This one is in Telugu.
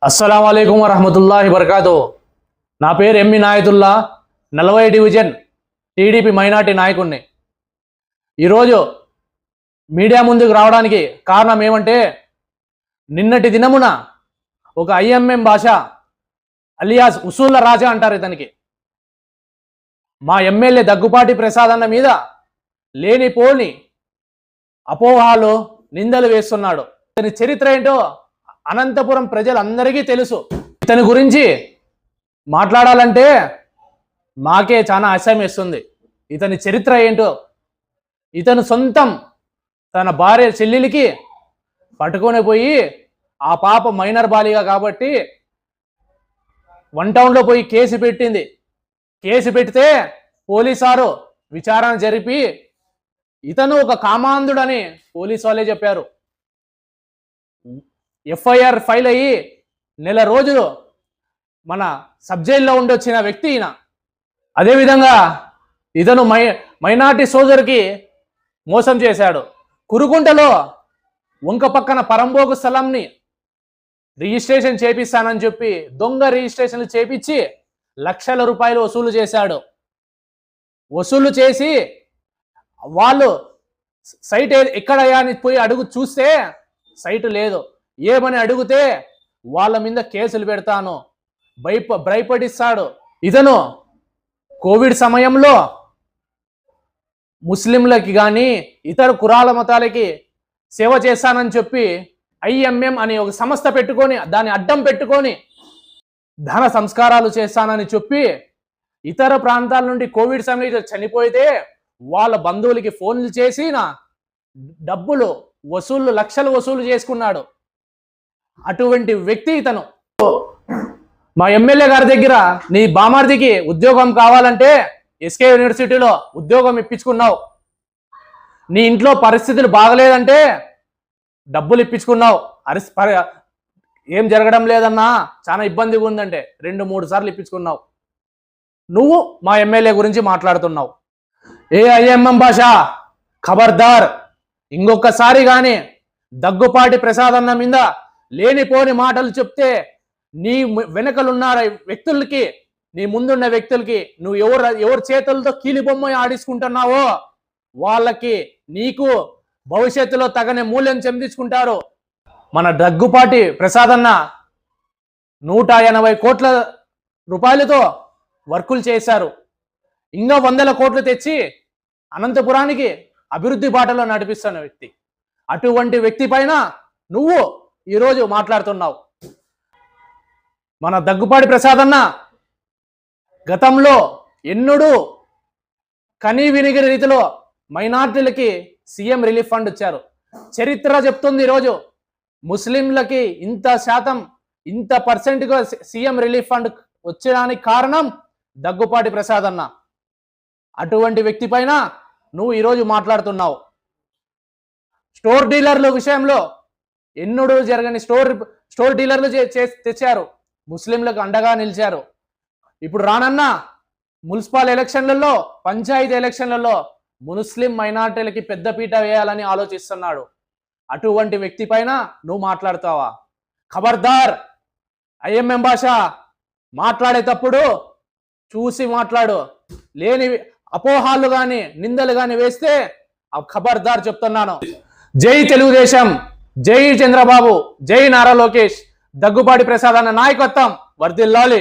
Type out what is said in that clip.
అస్సలాము అలైకుం వరహమతుల్లాహి వబర్కాతు. నా పేరు ఎమ్మి నాయతుల్లా, 40 డివిజన్ టీడీపీ మైనార్టీ నాయకుడిని. ఈరోజు మీడియా ముందుకు రావడానికి కారణం ఏమంటే, నిన్నటి దినమున ఒక ఐఎంఎం భాష అలియాస్ ఉసూళ్ళ రాజా అంటారు ఇతనికి, మా ఎమ్మెల్యే దగ్గుపాటి ప్రసాద్ అన్న మీద లేనిపోని అపోహాలు నిందలు వేస్తున్నాడు. ఇతని చరిత్ర ఏంటో అనంతపురం ప్రజలందరికీ తెలుసు. ఇతని గురించి మాట్లాడాలంటే మాకే చాలా అసహ్యం వేస్తుంది. ఇతని చరిత్ర ఏంటో, ఇతను సొంతం తన భార్య చెల్లెలికి పట్టుకొని పోయి, ఆ పాప మైనర్ బాలిగా కాబట్టి 1 టౌన్లో పోయి కేసు పెట్టింది. కేసు పెడితే పోలీసారు విచారణ జరిపి ఇతను ఒక కామాంధుడని పోలీసు వాళ్ళే చెప్పారు. ఎఫ్ఐఆర్ ఫైల్ అయ్యి నెల రోజులు మన సబ్ జైల్లో ఉండొచ్చిన వ్యక్తి ఈయన. అదేవిధంగా ఇతను మైనార్టీ సోదరికి మోసం చేశాడు. కురుకుంటలో వంక పక్కన పరంబోకు స్థలంని రిజిస్ట్రేషన్ చేపిస్తానని చెప్పి దొంగ రిజిస్ట్రేషన్లు చేపించి లక్షల రూపాయలు వసూలు చేశాడు. వసూలు చేసి వాళ్ళు సైట్ ఎక్కడయ్యా అని పోయి అడుగు చూస్తే సైట్ లేదు. ఏమని అడిగితే వాళ్ళ మీద కేసులు పెడతాను భయపడిస్తాడు. ఇతను కోవిడ్ సమయంలో ముస్లింలకి కానీ ఇతర కులాల మతాలకి సేవ చేస్తానని చెప్పి ఐఎంఎం అని ఒక సంస్థ పెట్టుకొని దాన్ని అడ్డం పెట్టుకొని ధన సంస్కారాలు చేస్తానని చెప్పి ఇతర ప్రాంతాల నుండి కోవిడ్ సమయంలో చనిపోతే వాళ్ళ బంధువులకి ఫోన్లు చేసి డబ్బులు లక్షలు వసూలు చేసుకున్నాడు. అటువంటి వ్యక్తి ఇతను. మా ఎమ్మెల్యే గారి దగ్గర నీ బామార్దికి ఉద్యోగం కావాలంటే ఎస్కే యూనివర్సిటీలో ఉద్యోగం ఇప్పించుకున్నావు. నీ ఇంట్లో పరిస్థితులు బాగలేదంటే డబ్బులు ఇప్పించుకున్నావు. ఏం జరగడం లేదన్నా, చాలా ఇబ్బందిగా ఉందంటే 2-3 సార్లు ఇప్పించుకున్నావు. నువ్వు మా ఎమ్మెల్యే గురించి మాట్లాడుతున్నావు. ఏ ఐఎంఎం భాష, ఖబర్దార్, ఇంకొకసారి కానీ దగ్గుపాటి ప్రసాద్ అన్న మీద లేనిపోని మాటలు చెప్తే నీ వెనకలున్న వ్యక్తులకి, నీ ముందున్న వ్యక్తులకి నువ్వు ఎవరి చేతులతో కీలి బొమ్మ ఆడించుకుంటున్నావో వాళ్ళకి నీకు భవిష్యత్తులో తగని మూల్యం చెందించుకుంటారు. మన దగ్గుపాటి ప్రసాద్ అన్న 180 కోట్ల రూపాయలతో వర్కులు చేశారు. ఇంకా 100 కోట్లు తెచ్చి అనంతపురానికి అభివృద్ధి బాటలో నడిపిస్తున్న వ్యక్తి. అటువంటి వ్యక్తి పైన నువ్వు ఈరోజు మాట్లాడుతున్నావు. మన దగ్గుపాటి ప్రసాద్ అన్న గతంలో ఎన్నడూ కనీ వినిగిరి రీతిలో మైనార్టీలకి సీఎం రిలీఫ్ ఫండ్ ఇచ్చారు. చరిత్ర చెప్తుంది ఈరోజు ముస్లింలకి ఇంత పర్సెంట్గా సీఎం రిలీఫ్ ఫండ్ వచ్చడానికి కారణం దగ్గుపాటి ప్రసాద్ అన్న. అటువంటి వ్యక్తి పైన నువ్వు ఈరోజు మాట్లాడుతున్నావు. స్టోర్ డీలర్ల విషయంలో ఎన్నడూ జరగని స్టోర్ డీలర్లు తెచ్చారు, ముస్లింలకు అండగా నిలిచారు. ఇప్పుడు రానన్న మున్సిపల్ ఎలక్షన్లలో, పంచాయతీ ఎలక్షన్లలో ముస్లిం మైనార్టీలకి పెద్దపీట వేయాలని ఆలోచిస్తున్నాడు. అటువంటి వ్యక్తి పైన నువ్వు మాట్లాడతావా? ఖబర్దార్, ఐఎంఎం భాష మాట్లాడేటప్పుడు చూసి మాట్లాడు. లేని అపోహాలు కానీ నిందలు కానీ వేస్తే ఖబర్దార్ చెప్తున్నాను. జై తెలుగుదేశం, జై చంద్రబాబు, జై నారా లోకేష్, దగ్గుపాటి ప్రసాద్ అన్న నాయకత్వం వర్ధిల్లాలి.